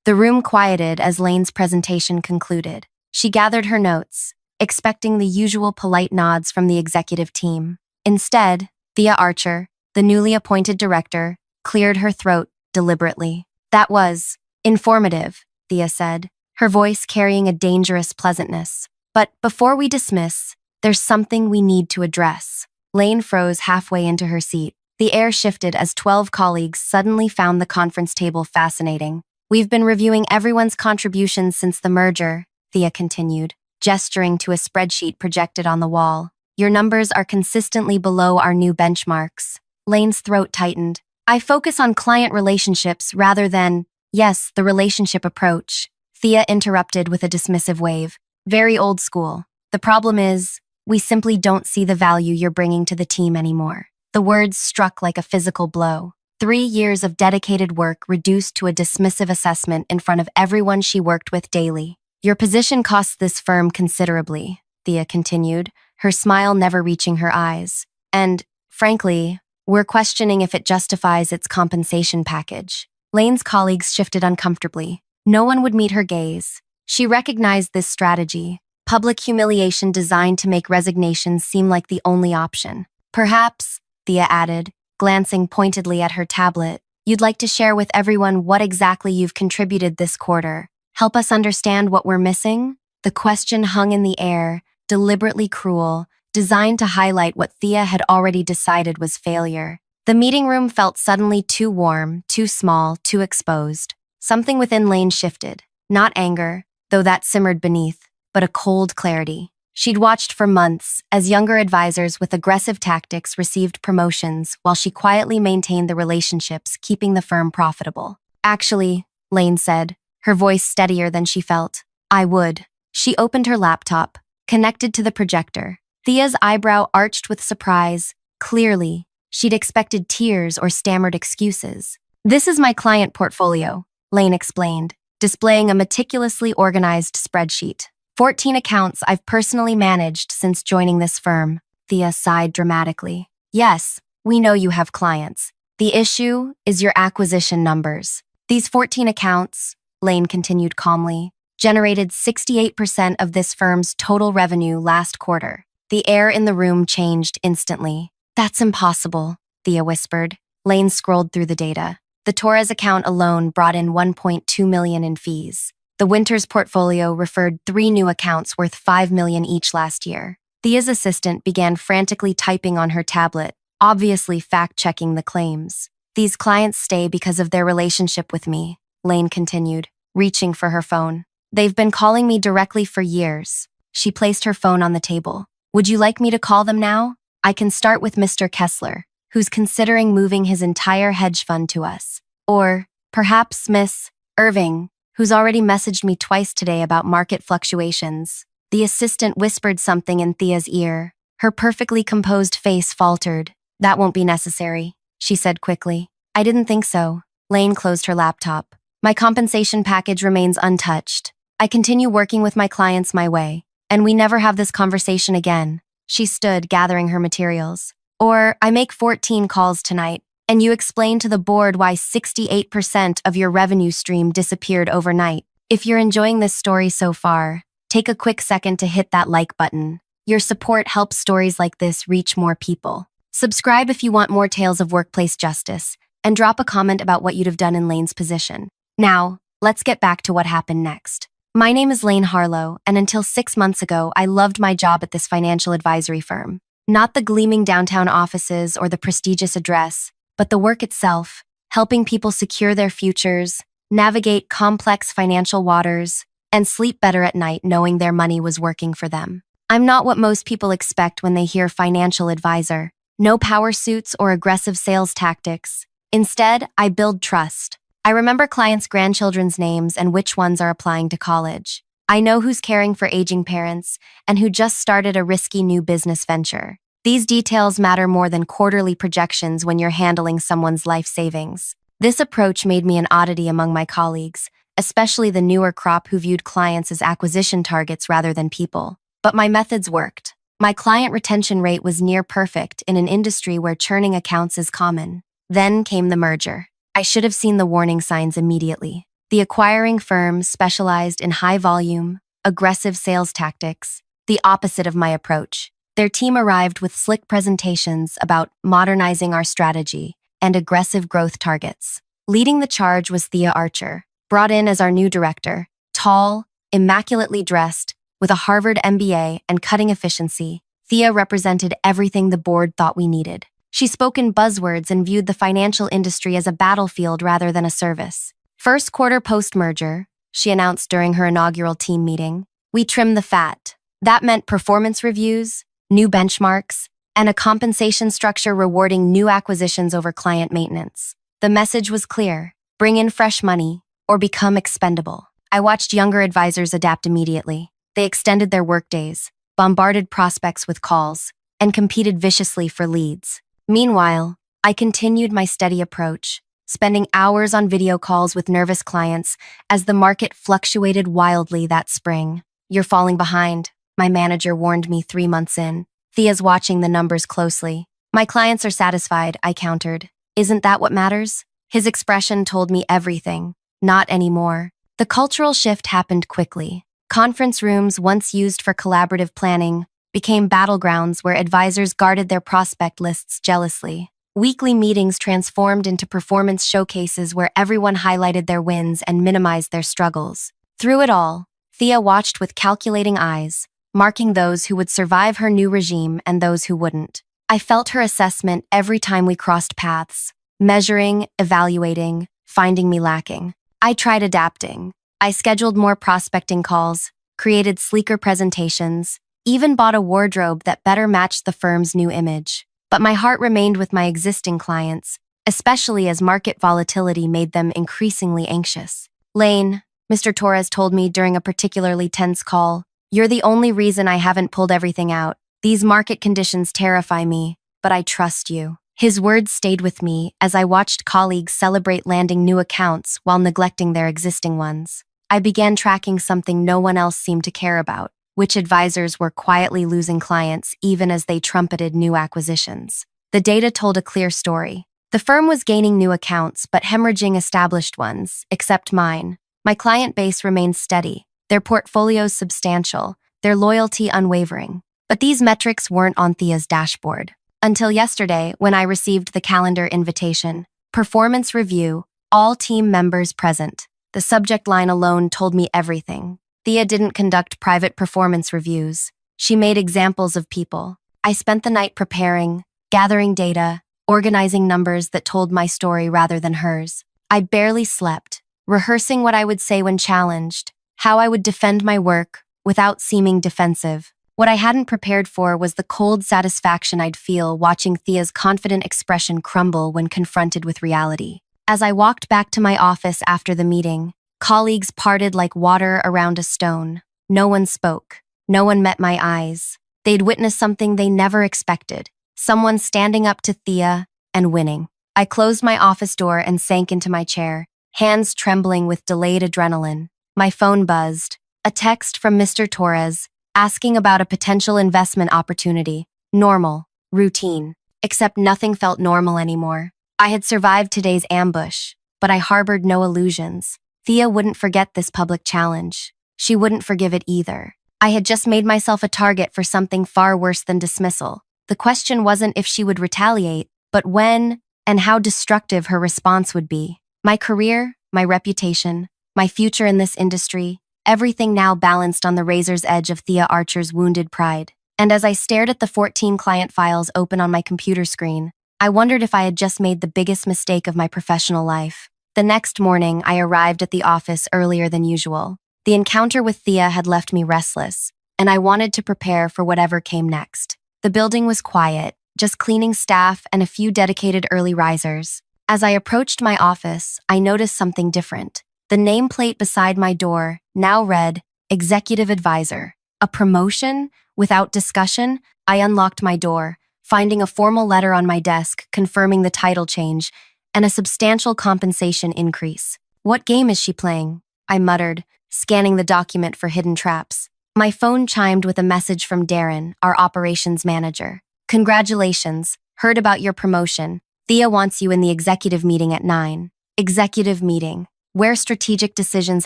The room quieted as Laine's presentation concluded. She gathered her notes, expecting the usual polite nods from the executive team. Instead, Thea Archer, the newly appointed director, cleared her throat deliberately. "That was informative," Thea said, her voice carrying a dangerous pleasantness. "But before we dismiss, there's something we need to address." Laine froze halfway into her seat. The air shifted as 12 colleagues suddenly found the conference table fascinating. "We've been reviewing everyone's contributions since the merger," Thea continued, gesturing to a spreadsheet projected on the wall. "Your numbers are consistently below our new benchmarks." Laine's throat tightened. "I focus on client relationships rather than, yes, the relationship approach," Thea interrupted with a dismissive wave. "Very old school. The problem is, we simply don't see the value you're bringing to the team anymore." The words struck like a physical blow. 3 years of dedicated work reduced to a dismissive assessment in front of everyone she worked with daily. "Your position costs this firm considerably," Thea continued, her smile never reaching her eyes. "And, frankly, we're questioning if it justifies its compensation package." Laine's colleagues shifted uncomfortably. No one would meet her gaze. She recognized this strategy, public humiliation designed to make resignations seem like the only option. "Perhaps," Thea added, glancing pointedly at her tablet, "you'd like to share with everyone what exactly you've contributed this quarter. Help us understand what we're missing?" The question hung in the air, deliberately cruel, designed to highlight what Thea had already decided was failure. The meeting room felt suddenly too warm, too small, too exposed. Something within Laine shifted. Not anger, though that simmered beneath, but a cold clarity. She'd watched for months as younger advisors with aggressive tactics received promotions while she quietly maintained the relationships, keeping the firm profitable. "Actually," Laine said, her voice steadier than she felt, "I would." She opened her laptop, connected to the projector. Thea's eyebrow arched with surprise. Clearly, she'd expected tears or stammered excuses. "This is my client portfolio," Laine explained, displaying a meticulously organized spreadsheet. 14 accounts I've personally managed since joining this firm." Thea sighed dramatically. "Yes, we know you have clients. The issue is your acquisition numbers. These 14 accounts," Laine continued calmly, "generated 68% of this firm's total revenue last quarter." The air in the room changed instantly. "That's impossible," Thea whispered. Laine scrolled through the data. The Torres account alone brought in $1.2 million in fees. The Winters portfolio referred 3 new accounts worth $5 million each last year. Thea's assistant began frantically typing on her tablet, obviously fact-checking the claims. "These clients stay because of their relationship with me," Laine continued, reaching for her phone. "They've been calling me directly for years." She placed her phone on the table. "Would you like me to call them now? I can start with Mr. Kessler, who's considering moving his entire hedge fund to us. Or, perhaps Miss Irving, who's already messaged me twice today about market fluctuations." The assistant whispered something in Thea's ear. Her perfectly composed face faltered. "That won't be necessary," she said quickly. "I didn't think so." Laine closed her laptop. "My compensation package remains untouched. I continue working with my clients my way, and we never have this conversation again." She stood, gathering her materials. "Or, I make 14 calls tonight, and you explain to the board why 68% of your revenue stream disappeared overnight. If you're enjoying this story so far, take a quick second to hit that like button. Your support helps stories like this reach more people. Subscribe if you want more tales of workplace justice, and drop a comment about what you'd have done in Laine's position. Now, let's get back to what happened next. My name is Laine Harlow, and until 6 months ago, I loved my job at this financial advisory firm. Not the gleaming downtown offices or the prestigious address, but the work itself, helping people secure their futures, navigate complex financial waters, and sleep better at night knowing their money was working for them. I'm not what most people expect when they hear financial advisor. No power suits or aggressive sales tactics. Instead, I build trust. I remember clients' grandchildren's names and which ones are applying to college. I know who's caring for aging parents and who just started a risky new business venture. These details matter more than quarterly projections when you're handling someone's life savings. This approach made me an oddity among my colleagues, especially the newer crop who viewed clients as acquisition targets rather than people. But my methods worked. My client retention rate was near perfect in an industry where churning accounts is common. Then came the merger. I should have seen the warning signs immediately. The acquiring firm specialized in high-volume, aggressive sales tactics, the opposite of my approach. Their team arrived with slick presentations about modernizing our strategy and aggressive growth targets. Leading the charge was Thea Archer, brought in as our new director, tall, immaculately dressed, with a Harvard MBA and cutting efficiency. Thea represented everything the board thought we needed. She spoke in buzzwords and viewed the financial industry as a battlefield rather than a service. First quarter post-merger, she announced during her inaugural team meeting, we trimmed the fat. That meant performance reviews, new benchmarks, and a compensation structure rewarding new acquisitions over client maintenance. The message was clear: bring in fresh money or become expendable. I watched younger advisors adapt immediately. They extended their workdays, bombarded prospects with calls, and competed viciously for leads. Meanwhile, I continued my steady approach, spending hours on video calls with nervous clients as the market fluctuated wildly that spring. You're falling behind, my manager warned me 3 months in. Thea's watching the numbers closely. My clients are satisfied, I countered. Isn't that what matters? His expression told me everything. Not anymore. The cultural shift happened quickly. Conference rooms, once used for collaborative planning, became battlegrounds where advisors guarded their prospect lists jealously. Weekly meetings transformed into performance showcases where everyone highlighted their wins and minimized their struggles. Through it all, Thea watched with calculating eyes, marking those who would survive her new regime and those who wouldn't. I felt her assessment every time we crossed paths, measuring, evaluating, finding me lacking. I tried adapting. I scheduled more prospecting calls, created sleeker presentations, even bought a wardrobe that better matched the firm's new image. But my heart remained with my existing clients, especially as market volatility made them increasingly anxious. Laine, Mr. Torres told me during a particularly tense call, you're the only reason I haven't pulled everything out. These market conditions terrify me, but I trust you. His words stayed with me as I watched colleagues celebrate landing new accounts while neglecting their existing ones. I began tracking something no one else seemed to care about: which advisors were quietly losing clients even as they trumpeted new acquisitions. The data told a clear story. The firm was gaining new accounts but hemorrhaging established ones, except mine. My client base remained steady, their portfolios substantial, their loyalty unwavering. But these metrics weren't on Thea's dashboard. Until yesterday, when I received the calendar invitation. Performance review, all team members present. The subject line alone told me everything. Thea didn't conduct private performance reviews. She made examples of people. I spent the night preparing, gathering data, organizing numbers that told my story rather than hers. I barely slept, rehearsing what I would say when challenged, how I would defend my work without seeming defensive. What I hadn't prepared for was the cold satisfaction I'd feel watching Thea's confident expression crumble when confronted with reality. As I walked back to my office after the meeting, colleagues parted like water around a stone. No one spoke. No one met my eyes. They'd witnessed something they never expected. Someone standing up to Thea and winning. I closed my office door and sank into my chair, hands trembling with delayed adrenaline. My phone buzzed. A text from Mr. Torres, asking about a potential investment opportunity. Normal, routine. Except nothing felt normal anymore. I had survived today's ambush, but I harbored no illusions. Thea wouldn't forget this public challenge. She wouldn't forgive it either. I had just made myself a target for something far worse than dismissal. The question wasn't if she would retaliate, but when and how destructive her response would be. My career, my reputation, my future in this industry, everything now balanced on the razor's edge of Thea Archer's wounded pride. And as I stared at the 14 client files open on my computer screen, I wondered if I had just made the biggest mistake of my professional life. The next morning, I arrived at the office earlier than usual. The encounter with Thea had left me restless, and I wanted to prepare for whatever came next. The building was quiet, just cleaning staff and a few dedicated early risers. As I approached my office, I noticed something different. The nameplate beside my door now read, Executive Advisor. A promotion? Without discussion, I unlocked my door, finding a formal letter on my desk confirming the title change and a substantial compensation increase. What game is she playing? I muttered, scanning the document for hidden traps. My phone chimed with a message from Darren, our operations manager. Congratulations, heard about your promotion. Thea wants you in the executive meeting at 9. Executive meeting. where strategic decisions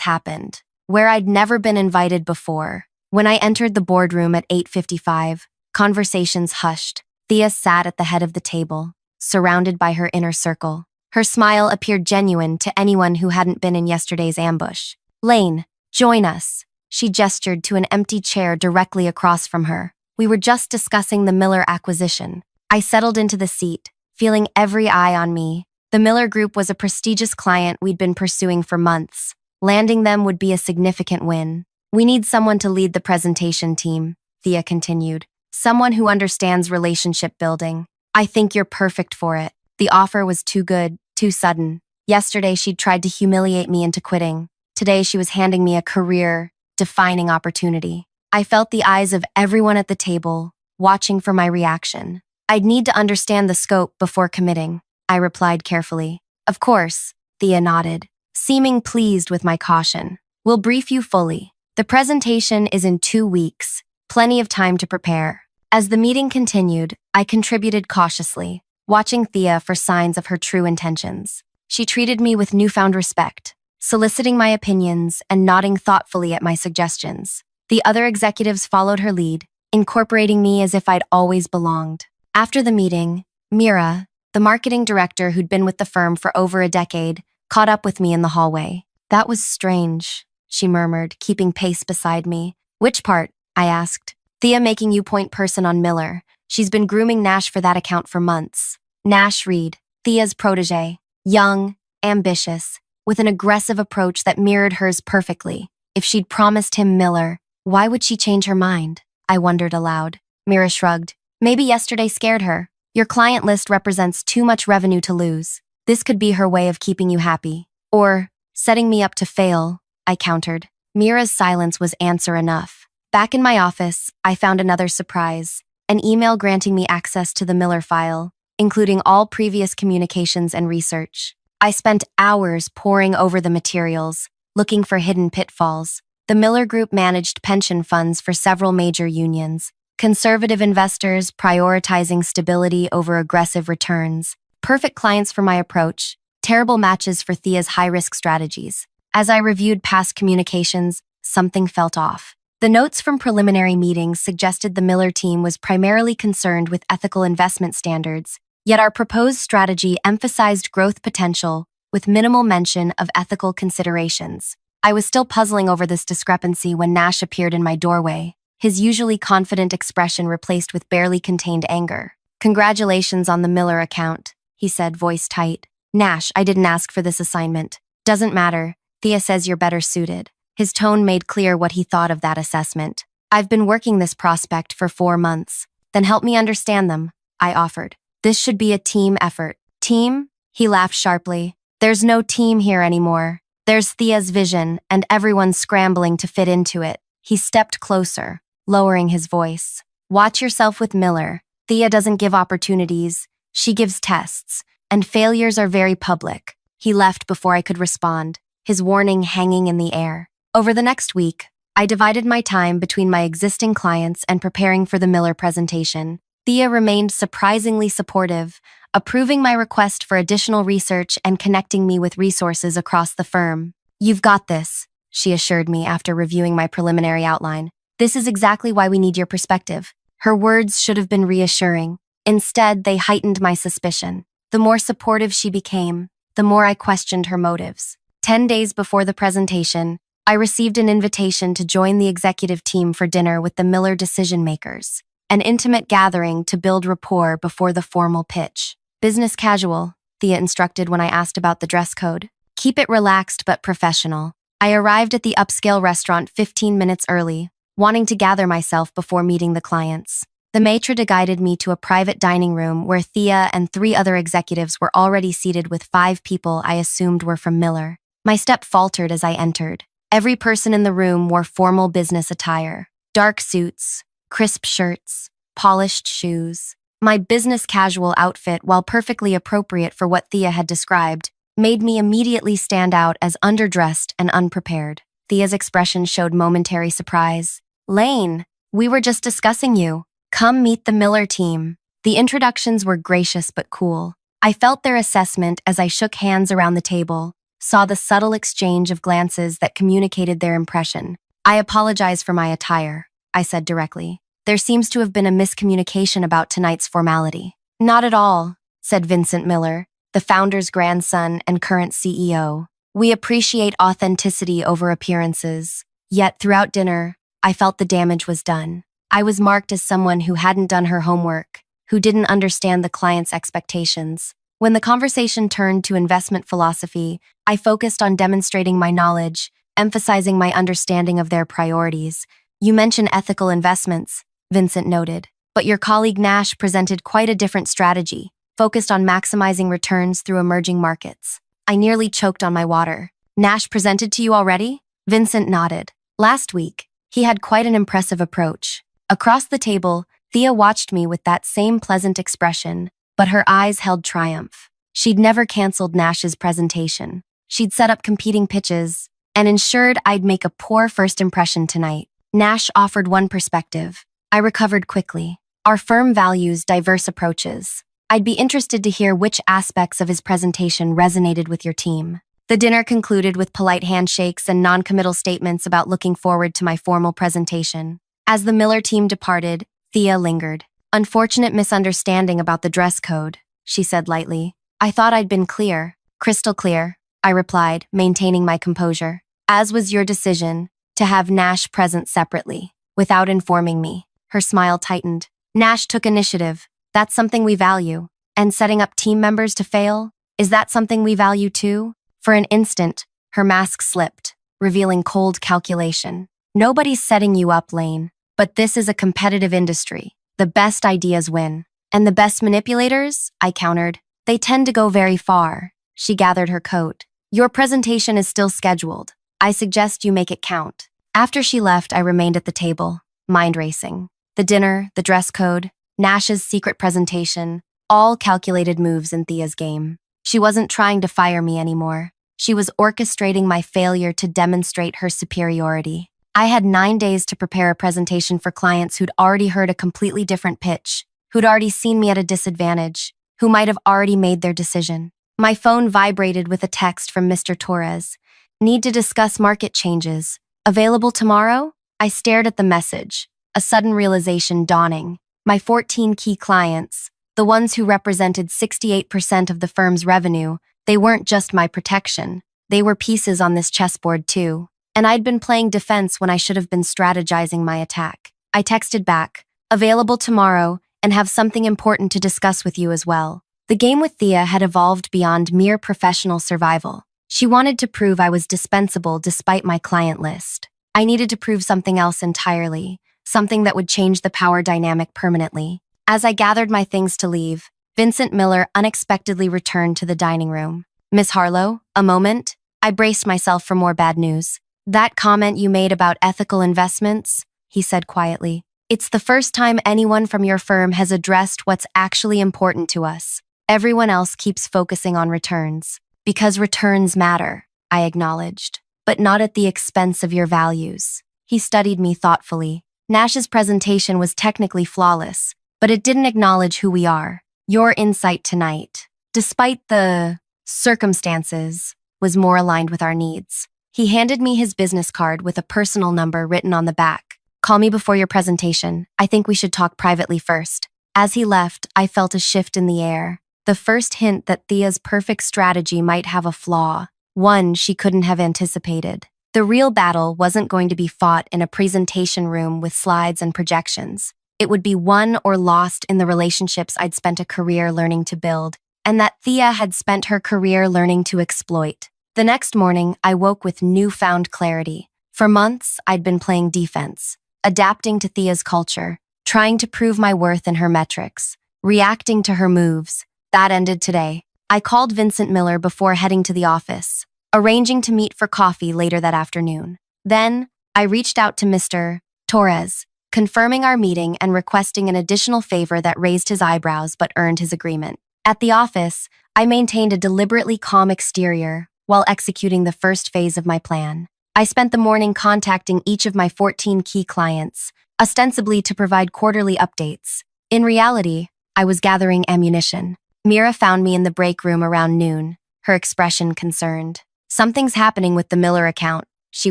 happened, where I'd never been invited before. When I entered the boardroom at 8:55, conversations hushed. Thea sat at the head of the table, surrounded by her inner circle. Her smile appeared genuine to anyone who hadn't been in yesterday's ambush. "Laine, join us." She gestured to an empty chair directly across from her. "We were just discussing the Miller acquisition." I settled into the seat, feeling every eye on me. The Miller Group was a prestigious client we'd been pursuing for months. Landing them would be a significant win. "We need someone to lead the presentation team," Thea continued. "Someone who understands relationship building. I think you're perfect for it." The offer was too good, too sudden. Yesterday, she'd tried to humiliate me into quitting. Today, she was handing me a career-defining opportunity. I felt the eyes of everyone at the table, watching for my reaction. "I'd need to understand the scope before committing," I replied carefully. "Of course," Thea nodded, seeming pleased with my caution. "We'll brief you fully. The presentation is in 2 weeks, plenty of time to prepare." As the meeting continued, I contributed cautiously, watching Thea for signs of her true intentions. She treated me with newfound respect, soliciting my opinions and nodding thoughtfully at my suggestions. The other executives followed her lead, incorporating me as if I'd always belonged. After the meeting, Mira, the marketing director who'd been with the firm for over a decade, caught up with me in the hallway. "That was strange," she murmured, keeping pace beside me. "Which part?" I asked. "Thea making you point person on Miller. She's been grooming Nash for that account for months." Nash Reed, Thea's protege, young, ambitious, with an aggressive approach that mirrored hers perfectly. If she'd promised him Miller, why would she change her mind? I wondered aloud. Mira shrugged. "Maybe yesterday scared her. Your client list represents too much revenue to lose. This could be her way of keeping you happy. Or setting me up to fail," I countered. Mira's silence was answer enough. Back in my office, I found another surprise, an email granting me access to the Miller file, including all previous communications and research. I spent hours poring over the materials, looking for hidden pitfalls. The Miller Group managed pension funds for several major unions, conservative investors prioritizing stability over aggressive returns, perfect clients for my approach, terrible matches for Thea's high-risk strategies. As I reviewed past communications, something felt off. The notes from preliminary meetings suggested the Miller team was primarily concerned with ethical investment standards, yet our proposed strategy emphasized growth potential with minimal mention of ethical considerations. I was still puzzling over this discrepancy when Nash appeared in my doorway, his usually confident expression replaced with barely contained anger. "Congratulations on the Miller account," he said, voice tight. "Nash, I didn't ask for this assignment." "Doesn't matter. Thea says you're better suited." His tone made clear what he thought of that assessment. "I've been working this prospect for 4 months. Then help me understand them," I offered. "This should be a team effort." "Team?" He laughed sharply. "There's no team here anymore. There's Thea's vision, and everyone's scrambling to fit into it." He stepped closer, lowering his voice. "Watch yourself with Miller. Thea doesn't give opportunities. She gives tests, and failures are very public." He left before I could respond, his warning hanging in the air. Over the next week, I divided my time between my existing clients and preparing for the Miller presentation. Thea remained surprisingly supportive, approving my request for additional research and connecting me with resources across the firm. "You've got this," she assured me after reviewing my preliminary outline. "This is exactly why we need your perspective." Her words should have been reassuring. Instead, they heightened my suspicion. The more supportive she became, the more I questioned her motives. 10 days before the presentation, I received an invitation to join the executive team for dinner with the Miller decision-makers, an intimate gathering to build rapport before the formal pitch. "Business casual," Thea instructed when I asked about the dress code. "Keep it relaxed but professional." I arrived at the upscale restaurant 15 minutes early, wanting to gather myself before meeting the clients. The maitre d' guided me to a private dining room where Thea and 3 other executives were already seated with 5 people I assumed were from Miller. My step faltered as I entered. Every person in the room wore formal business attire. Dark suits, crisp shirts, polished shoes. My business casual outfit, while perfectly appropriate for what Thea had described, made me immediately stand out as underdressed and unprepared. Thea's expression showed momentary surprise. "Laine, we were just discussing you. Come meet the Miller team." The introductions were gracious but cool. I felt their assessment as I shook hands around the table, saw the subtle exchange of glances that communicated their impression. "I apologize for my attire," I said directly. "There seems to have been a miscommunication about tonight's formality." "Not at all," said Vincent Miller, the founder's grandson and current CEO. "We appreciate authenticity over appearances." Yet throughout dinner, I felt the damage was done. I was marked as someone who hadn't done her homework, who didn't understand the client's expectations. When the conversation turned to investment philosophy, I focused on demonstrating my knowledge, emphasizing my understanding of their priorities. "You mention ethical investments," Vincent noted, "but your colleague Nash presented quite a different strategy, focused on maximizing returns through emerging markets." I nearly choked on my water. "Nash presented to you already?" Vincent nodded. "Last week, he had quite an impressive approach." Across the table, Thea watched me with that same pleasant expression, but her eyes held triumph. She'd never canceled Nash's presentation. She'd set up competing pitches and ensured I'd make a poor first impression tonight. Nash offered one perspective. I recovered quickly. "Our firm values diverse approaches. I'd be interested to hear which aspects of his presentation resonated with your team." The dinner concluded with polite handshakes and non-committal statements about looking forward to my formal presentation. As the Miller team departed, Thea lingered. "Unfortunate misunderstanding about the dress code," she said lightly. "I thought I'd been clear." "Crystal clear," I replied, maintaining my composure. "As was your decision to have Nash present separately, without informing me." Her smile tightened. "Nash took initiative. That's something we value. And setting up team members to fail? Is that something we value too?" For an instant, her mask slipped, revealing cold calculation. "Nobody's setting you up, Laine. But this is a competitive industry. The best ideas win. And the best manipulators," I countered, "they tend to go very far." She gathered her coat. "Your presentation is still scheduled. I suggest you make it count." After she left, I remained at the table, mind racing. The dinner, the dress code, Nash's secret presentation, all calculated moves in Thea's game. She wasn't trying to fire me anymore. She was orchestrating my failure to demonstrate her superiority. I had 9 days to prepare a presentation for clients who'd already heard a completely different pitch, who'd already seen me at a disadvantage, who might have already made their decision. My phone vibrated with a text from Mr. Torres. "Need to discuss market changes. Available tomorrow?" I stared at the message, a sudden realization dawning. My 14 key clients, the ones who represented 68% of the firm's revenue, they weren't just my protection. They were pieces on this chessboard too. And I'd been playing defense when I should have been strategizing my attack. I texted back, "Available tomorrow, and have something important to discuss with you as well." The game with Thea had evolved beyond mere professional survival. She wanted to prove I was dispensable despite my client list. I needed to prove something else entirely, something that would change the power dynamic permanently. As I gathered my things to leave, Vincent Miller unexpectedly returned to the dining room. "Miss Harlow, a moment?" I braced myself for more bad news. "That comment you made about ethical investments," he said quietly. "It's the first time anyone from your firm has addressed what's actually important to us. Everyone else keeps focusing on returns. Because returns matter," I acknowledged, "but not at the expense of your values." He studied me thoughtfully. "Nash's presentation was technically flawless, but it didn't acknowledge who we are. Your insight tonight, despite the circumstances, was more aligned with our needs." He handed me his business card with a personal number written on the back. "Call me before your presentation. I think we should talk privately first." As he left, I felt a shift in the air. The first hint that Thea's perfect strategy might have a flaw, one she couldn't have anticipated. The real battle wasn't going to be fought in a presentation room with slides and projections. It would be won or lost in the relationships I'd spent a career learning to build, and that Thea had spent her career learning to exploit. The next morning, I woke with newfound clarity. For months, I'd been playing defense, adapting to Thea's culture, trying to prove my worth in her metrics, reacting to her moves. That ended today. I called Vincent Miller before heading to the office, arranging to meet for coffee later that afternoon. Then, I reached out to Mr. Torres, confirming our meeting and requesting an additional favor that raised his eyebrows but earned his agreement. At the office, I maintained a deliberately calm exterior while executing the first phase of my plan. I spent the morning contacting each of my 14 key clients, ostensibly to provide quarterly updates. In reality, I was gathering ammunition. Mira found me in the break room around noon, her expression concerned. Something's happening with the Miller account, she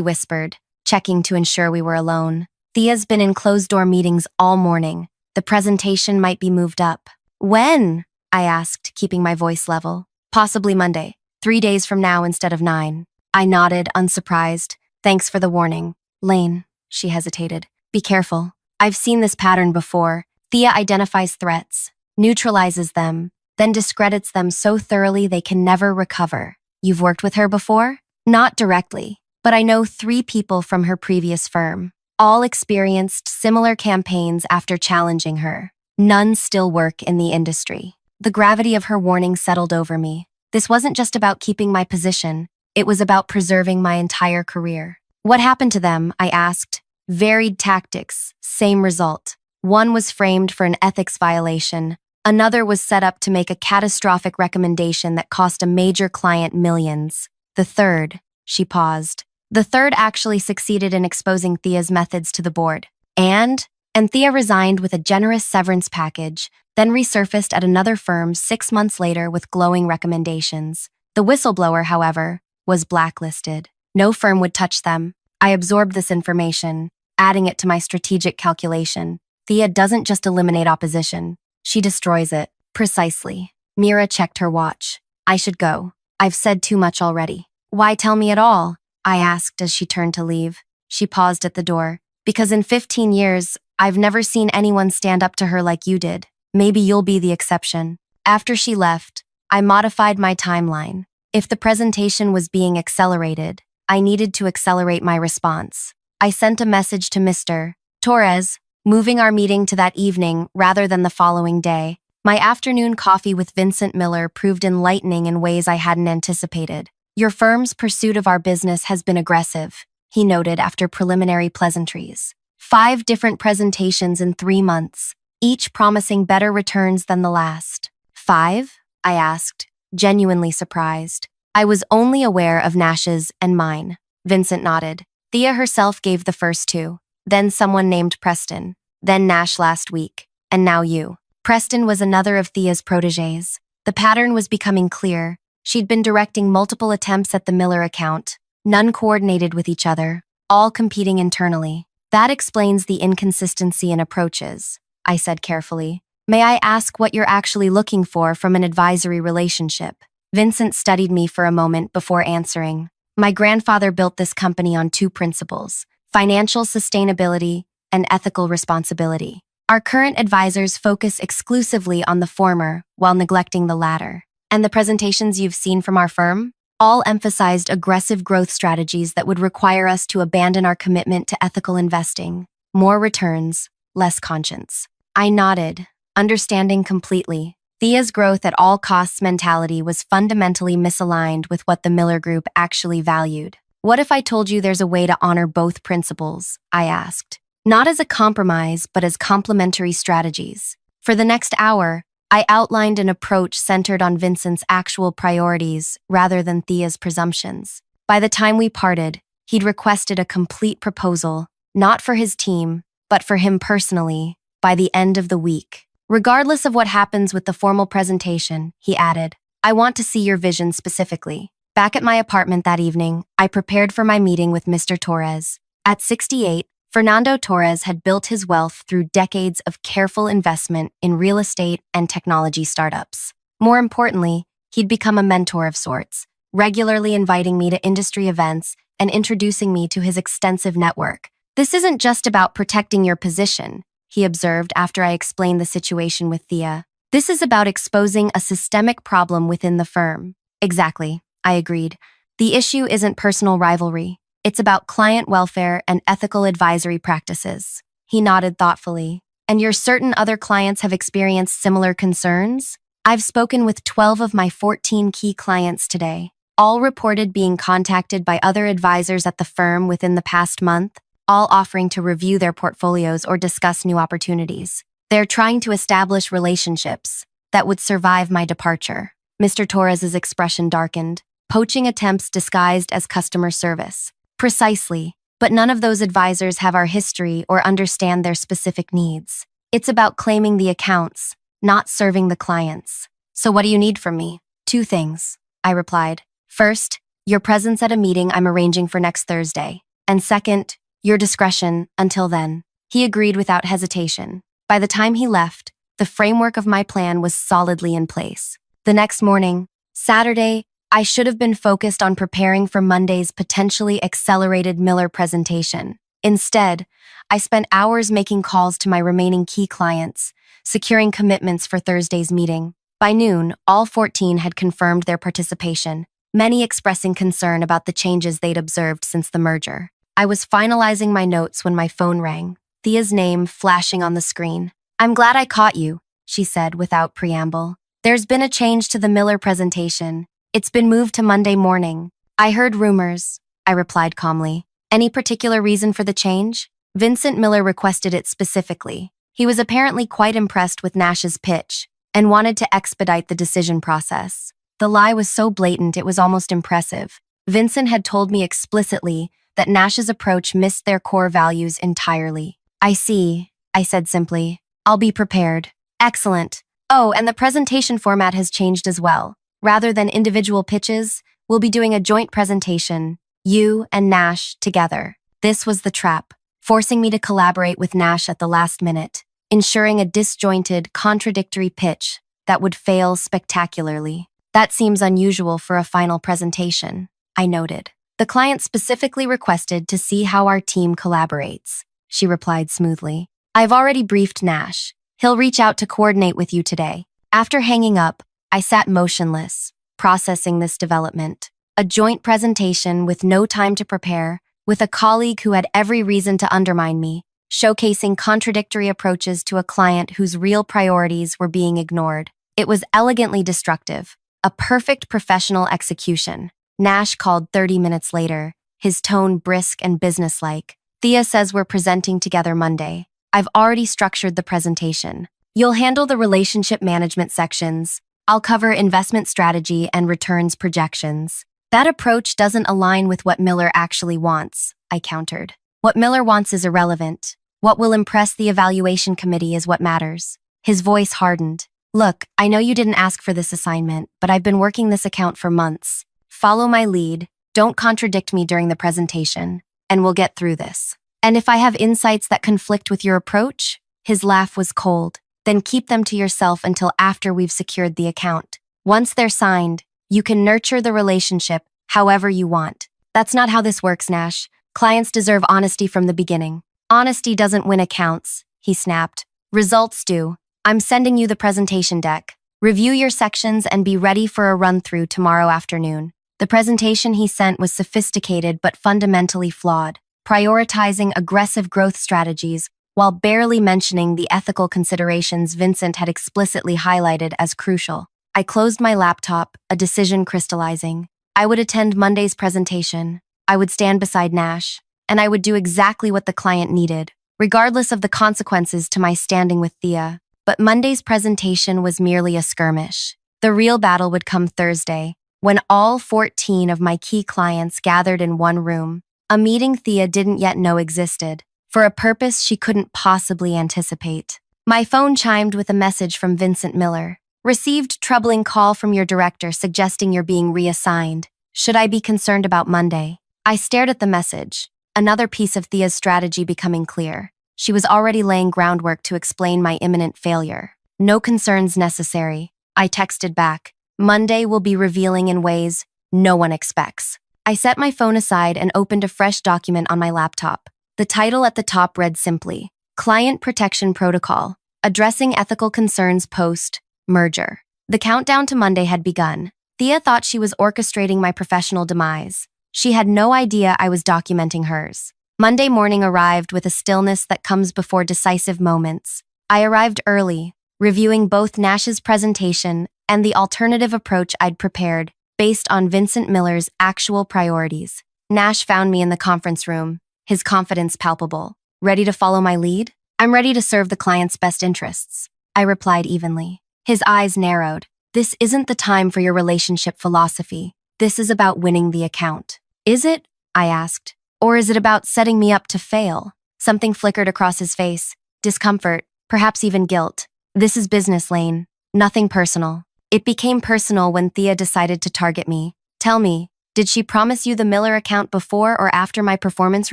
whispered, checking to ensure we were alone. Thea's been in closed-door meetings all morning. The presentation might be moved up. When? I asked, keeping my voice level. Possibly Monday, 3 days from now instead of 9. I nodded, unsurprised. Thanks for the warning. Laine, she hesitated. Be careful. I've seen this pattern before. Thea identifies threats, neutralizes them, then discredits them so thoroughly they can never recover. You've worked with her before? Not directly, but I know 3 people from her previous firm. All experienced similar campaigns after challenging her. None still work in the industry. The gravity of her warning settled over me. This wasn't just about keeping my position. It was about preserving my entire career. What happened to them? I asked. Varied tactics, same result. One was framed for an ethics violation. Another was set up to make a catastrophic recommendation that cost a major client millions. The third, she paused. The third actually succeeded in exposing Thea's methods to the board. And Thea resigned with a generous severance package, then resurfaced at another firm 6 months later with glowing recommendations. The whistleblower, however, was blacklisted. No firm would touch them. I absorbed this information, adding it to my strategic calculation. Thea doesn't just eliminate opposition. She destroys it. Precisely. Mira checked her watch. I should go. I've said too much already. Why tell me at all? I asked as she turned to leave. She paused at the door. Because in 15 years, I've never seen anyone stand up to her like you did. Maybe you'll be the exception. After she left, I modified my timeline. If the presentation was being accelerated, I needed to accelerate my response. I sent a message to Mr. Torres, moving our meeting to that evening rather than the following day. My afternoon coffee with Vincent Miller proved enlightening in ways I hadn't anticipated. Your firm's pursuit of our business has been aggressive, he noted after preliminary pleasantries. 5 different presentations in 3 months, each promising better returns than the last. 5? I asked, genuinely surprised. I was only aware of Nash's and mine. Vincent nodded. Thea herself gave the first 2. Then someone named Preston. Then Nash last week. And now you. Preston was another of Thea's protégés. The pattern was becoming clear. She'd been directing multiple attempts at the Miller account, none coordinated with each other, all competing internally. That explains the inconsistency in approaches, I said carefully. May I ask what you're actually looking for from an advisory relationship? Vincent studied me for a moment before answering. My grandfather built this company on 2 principles: financial sustainability and ethical responsibility. Our current advisors focus exclusively on the former while neglecting the latter. And the presentations you've seen from our firm? All emphasized aggressive growth strategies that would require us to abandon our commitment to ethical investing. More returns, less conscience. I nodded, understanding completely. Thea's growth at all costs mentality was fundamentally misaligned with what the Miller Group actually valued. What if I told you there's a way to honor both principles? I asked. Not as a compromise, but as complementary strategies. For the next hour, I outlined an approach centered on Vincent's actual priorities rather than Thea's presumptions. By the time we parted, he'd requested a complete proposal, not for his team, but for him personally, by the end of the week. Regardless of what happens with the formal presentation, he added, I want to see your vision specifically. Back at my apartment that evening, I prepared for my meeting with Mr. Torres. At 68, Fernando Torres had built his wealth through decades of careful investment in real estate and technology startups. More importantly, he'd become a mentor of sorts, regularly inviting me to industry events and introducing me to his extensive network. This isn't just about protecting your position, he observed after I explained the situation with Thea. This is about exposing a systemic problem within the firm. Exactly, I agreed. The issue isn't personal rivalry. It's about client welfare and ethical advisory practices. He nodded thoughtfully. And you're certain other clients have experienced similar concerns? I've spoken with 12 of my 14 key clients today. All reported being contacted by other advisors at the firm within the past month, all offering to review their portfolios or discuss new opportunities. They're trying to establish relationships that would survive my departure. Mr. Torres's expression darkened. Poaching attempts disguised as customer service. Precisely, but none of those advisors have our history or understand their specific needs. It's about claiming the accounts, not serving the clients. So what do you need from me? 2 things, I replied. First, your presence at a meeting I'm arranging for next Thursday. And second, your discretion until then. He agreed without hesitation. By the time he left, the framework of my plan was solidly in place. The next morning, Saturday, I should have been focused on preparing for Monday's potentially accelerated Miller presentation. Instead, I spent hours making calls to my remaining key clients, securing commitments for Thursday's meeting. By noon, all 14 had confirmed their participation, many expressing concern about the changes they'd observed since the merger. I was finalizing my notes when my phone rang, Thea's name flashing on the screen. "I'm glad I caught you," she said without preamble. "There's been a change to the Miller presentation. It's been moved to Monday morning." "I heard rumors," I replied calmly. "Any particular reason for the change?" Vincent Miller requested it specifically. He was apparently quite impressed with Nash's pitch and wanted to expedite the decision process. The lie was so blatant it was almost impressive. Vincent had told me explicitly that Nash's approach missed their core values entirely. "I see," I said simply. "I'll be prepared." "Excellent. Oh, and the presentation format has changed as well. Rather than individual pitches, we'll be doing a joint presentation, you and Nash together." This was the trap, forcing me to collaborate with Nash at the last minute, ensuring a disjointed, contradictory pitch that would fail spectacularly. "That seems unusual for a final presentation," I noted. "The client specifically requested to see how our team collaborates," she replied smoothly. "I've already briefed Nash. He'll reach out to coordinate with you today." After hanging up, I sat motionless, processing this development. A joint presentation with no time to prepare, with a colleague who had every reason to undermine me, showcasing contradictory approaches to a client whose real priorities were being ignored. It was elegantly destructive, a perfect professional execution. Nash called 30 minutes later, his tone brisk and businesslike. "Thea says we're presenting together Monday. I've already structured the presentation. You'll handle the relationship management sections. I'll cover investment strategy and returns projections." "That approach doesn't align with what Miller actually wants," I countered. "What Miller wants is irrelevant. What will impress the evaluation committee is what matters." His voice hardened. "Look, I know you didn't ask for this assignment, but I've been working this account for months. Follow my lead, don't contradict me during the presentation, and we'll get through this. And if I have insights that conflict with your approach," his laugh was cold, "then keep them to yourself until after we've secured the account. Once they're signed, you can nurture the relationship however you want." "That's not how this works, Nash. Clients deserve honesty from the beginning." "Honesty doesn't win accounts," he snapped. "Results do. I'm sending you the presentation deck. Review your sections and be ready for a run-through tomorrow afternoon." The presentation he sent was sophisticated but fundamentally flawed, prioritizing aggressive growth strategies while barely mentioning the ethical considerations Vincent had explicitly highlighted as crucial. I closed my laptop, a decision crystallizing. I would attend Monday's presentation, I would stand beside Nash, and I would do exactly what the client needed, regardless of the consequences to my standing with Thea. But Monday's presentation was merely a skirmish. The real battle would come Thursday, when all 14 of my key clients gathered in one room, a meeting Thea didn't yet know existed, for a purpose she couldn't possibly anticipate. My phone chimed with a message from Vincent Miller. "Received troubling call from your director suggesting you're being reassigned. Should I be concerned about Monday?" I stared at the message, another piece of Thea's strategy becoming clear. She was already laying groundwork to explain my imminent failure. "No concerns necessary," I texted back. "Monday will be revealing in ways no one expects." I set my phone aside and opened a fresh document on my laptop. The title at the top read simply, "Client Protection Protocol, Addressing Ethical Concerns Post-Merger." The countdown to Monday had begun. Thea thought she was orchestrating my professional demise. She had no idea I was documenting hers. Monday morning arrived with a stillness that comes before decisive moments. I arrived early, reviewing both Nash's presentation and the alternative approach I'd prepared based on Vincent Miller's actual priorities. Nash found me in the conference room, his confidence palpable. "Ready to follow my lead?" "I'm ready to serve the client's best interests," I replied evenly. His eyes narrowed. "This isn't the time for your relationship philosophy. This is about winning the account." "Is it?" I asked. "Or is it about setting me up to fail?" Something flickered across his face. Discomfort, perhaps even guilt. "This is business, Laine. Nothing personal." It became personal when Thea decided to target me. "Tell me, Did she promise you the Miller account before or after my performance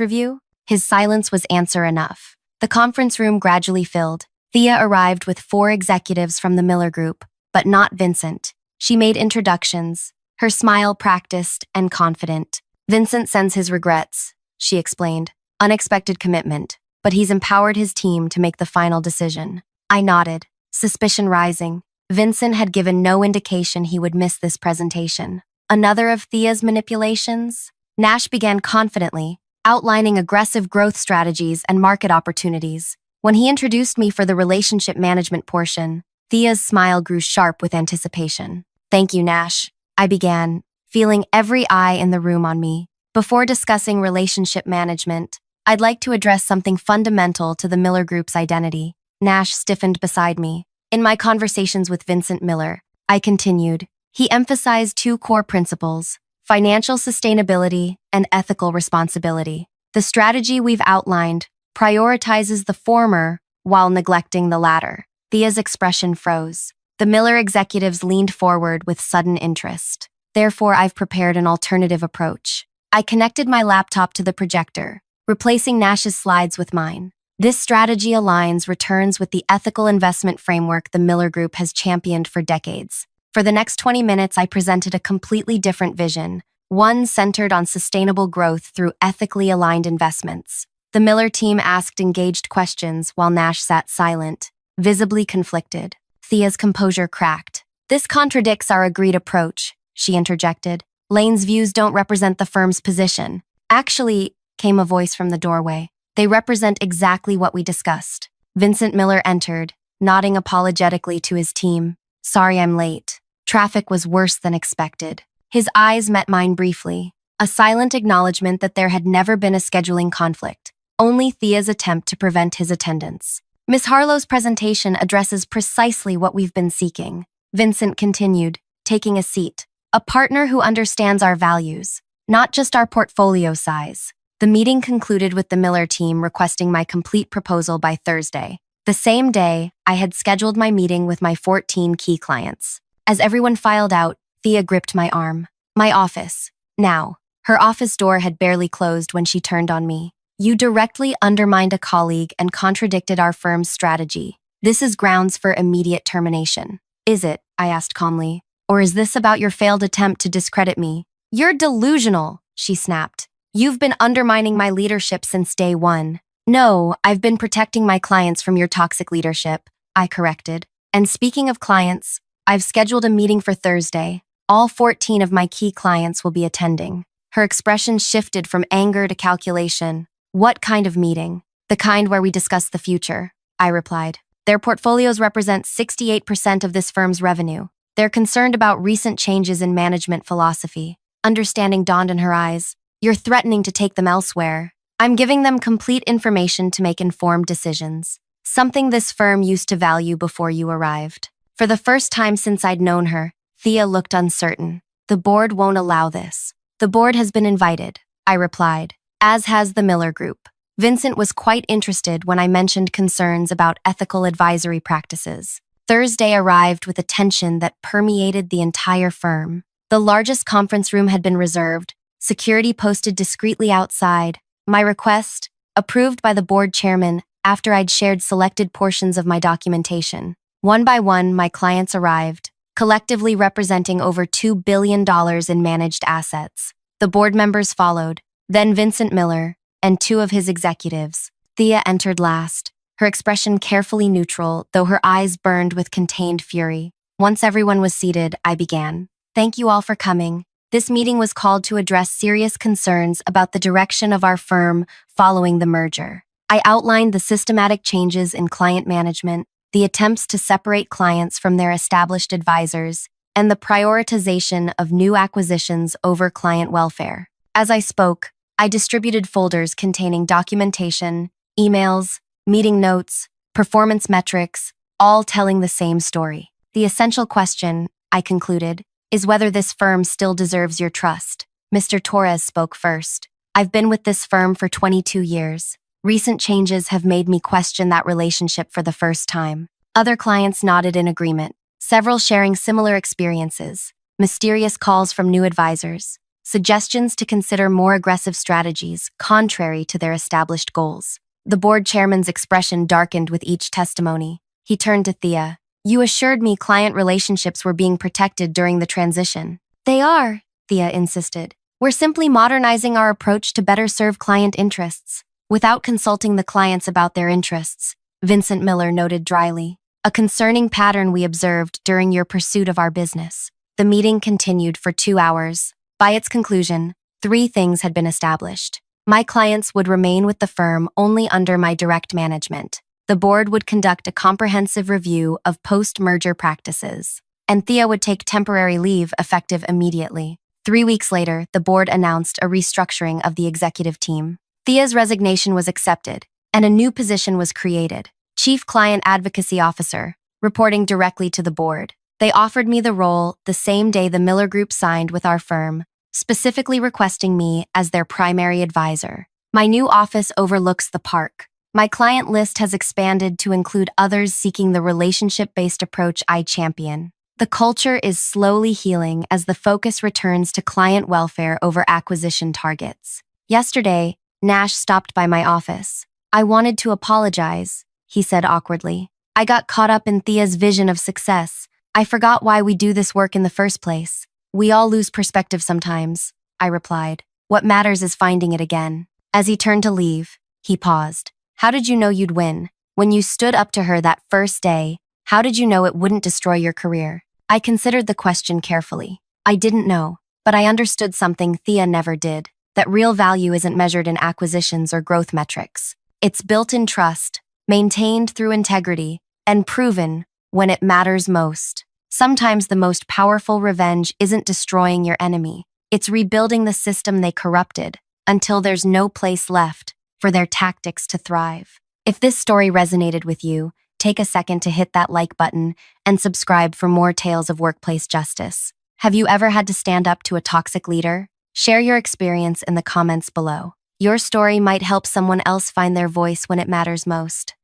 review? His silence was answer enough. The conference room gradually filled. Thea arrived with 4 executives from the Miller Group, but not Vincent. She made introductions, her smile practiced and confident. Vincent sends his regrets, she explained. Unexpected commitment, but he's empowered his team to make the final decision. I nodded, suspicion rising. Vincent had given no indication he would miss this presentation. Another of Thea's manipulations? Nash began confidently, outlining aggressive growth strategies and market opportunities. When he introduced me for the relationship management portion, Thea's smile grew sharp with anticipation. Thank you, Nash, I began, feeling every eye in the room on me. Before discussing relationship management, I'd like to address something fundamental to the Miller Group's identity. Nash stiffened beside me. In my conversations with Vincent Miller, I continued, he emphasized 2 core principles: financial sustainability and ethical responsibility. The strategy we've outlined prioritizes the former while neglecting the latter. Thea's expression froze. The Miller executives leaned forward with sudden interest. Therefore, I've prepared an alternative approach. I connected my laptop to the projector, replacing Nash's slides with mine. This strategy aligns returns with the ethical investment framework the Miller Group has championed for decades. For the next 20 minutes, I presented a completely different vision, one centered on sustainable growth through ethically aligned investments. The Miller team asked engaged questions while Nash sat silent, visibly conflicted. Thea's composure cracked. This contradicts our agreed approach, she interjected. Laine's views don't represent the firm's position. Actually, came a voice from the doorway. They represent exactly what we discussed. Vincent Miller entered, nodding apologetically to his team. Sorry I'm late. Traffic was worse than expected. His eyes met mine briefly, a silent acknowledgement that there had never been a scheduling conflict, only Thea's attempt to prevent his attendance. Ms. Harlow's presentation addresses precisely what we've been seeking. Vincent continued, taking a seat. A partner who understands our values, not just our portfolio size. The meeting concluded with the Miller team requesting my complete proposal by Thursday. The same day, I had scheduled my meeting with my 14 key clients. As everyone filed out, Thea gripped my arm. My office. Now. Her office door had barely closed when she turned on me. You directly undermined a colleague and contradicted our firm's strategy. This is grounds for immediate termination. Is it? I asked calmly. Or is this about your failed attempt to discredit me? You're delusional, she snapped. You've been undermining my leadership since day one. No, I've been protecting my clients from your toxic leadership, I corrected. And speaking of clients, I've scheduled a meeting for Thursday. All 14 of my key clients will be attending. Her expression shifted from anger to calculation. What kind of meeting? The kind where we discuss the future, I replied. Their portfolios represent 68% of this firm's revenue. They're concerned about recent changes in management philosophy. Understanding dawned in her eyes. You're threatening to take them elsewhere. I'm giving them complete information to make informed decisions. Something this firm used to value before you arrived. For the first time since I'd known her, Thea looked uncertain. The board won't allow this. The board has been invited, I replied, as has the Miller Group. Vincent was quite interested when I mentioned concerns about ethical advisory practices. Thursday arrived with a tension that permeated the entire firm. The largest conference room had been reserved, security posted discreetly outside. My request, approved by the board chairman after I'd shared selected portions of my documentation. One by one, my clients arrived, collectively representing over $2 billion in managed assets. The board members followed, then Vincent Miller, and 2 of his executives. Thea entered last, her expression carefully neutral, though her eyes burned with contained fury. Once everyone was seated, I began. Thank you all for coming. This meeting was called to address serious concerns about the direction of our firm following the merger. I outlined the systematic changes in client management, the attempts to separate clients from their established advisors, and the prioritization of new acquisitions over client welfare. As I spoke, I distributed folders containing documentation, emails, meeting notes, performance metrics, all telling the same story. The essential question, I concluded, is whether this firm still deserves your trust. Mr. Torres spoke first. I've been with this firm for 22 years. Recent changes have made me question that relationship for the first time. Other clients nodded in agreement, several sharing similar experiences, mysterious calls from new advisors, suggestions to consider more aggressive strategies contrary to their established goals. The board chairman's expression darkened with each testimony. He turned to Thea. "You assured me client relationships were being protected during the transition." "They are," Thea insisted. "We're simply modernizing our approach to better serve client interests, without consulting the clients about their interests," Vincent Miller noted dryly. "A concerning pattern we observed during your pursuit of our business." The meeting continued for 2 hours. By its conclusion, 3 things had been established. My clients would remain with the firm only under my direct management. The board would conduct a comprehensive review of post-merger practices, and Thea would take temporary leave effective immediately. 3 weeks later, the board announced a restructuring of the executive team. Thea's resignation was accepted, and a new position was created, Chief Client Advocacy Officer, reporting directly to the board. They offered me the role the same day the Miller Group signed with our firm, specifically requesting me as their primary advisor. My new office overlooks the park. My client list has expanded to include others seeking the relationship-based approach I champion. The culture is slowly healing as the focus returns to client welfare over acquisition targets. Yesterday, Nash stopped by my office. "I wanted to apologize," he said awkwardly. "I got caught up in Thea's vision of success. I forgot why we do this work in the first place." "We all lose perspective sometimes," I replied. "What matters is finding it again." As he turned to leave, he paused. "How did you know you'd win? When you stood up to her that first day, how did you know it wouldn't destroy your career?" I considered the question carefully. I didn't know, but I understood something Thea never did, that real value isn't measured in acquisitions or growth metrics. It's built in trust, maintained through integrity, and proven when it matters most. Sometimes the most powerful revenge isn't destroying your enemy. It's rebuilding the system they corrupted until there's no place left for their tactics to thrive. If this story resonated with you, take a second to hit that like button and subscribe for more tales of workplace justice. Have you ever had to stand up to a toxic leader? Share your experience in the comments below. Your story might help someone else find their voice when it matters most.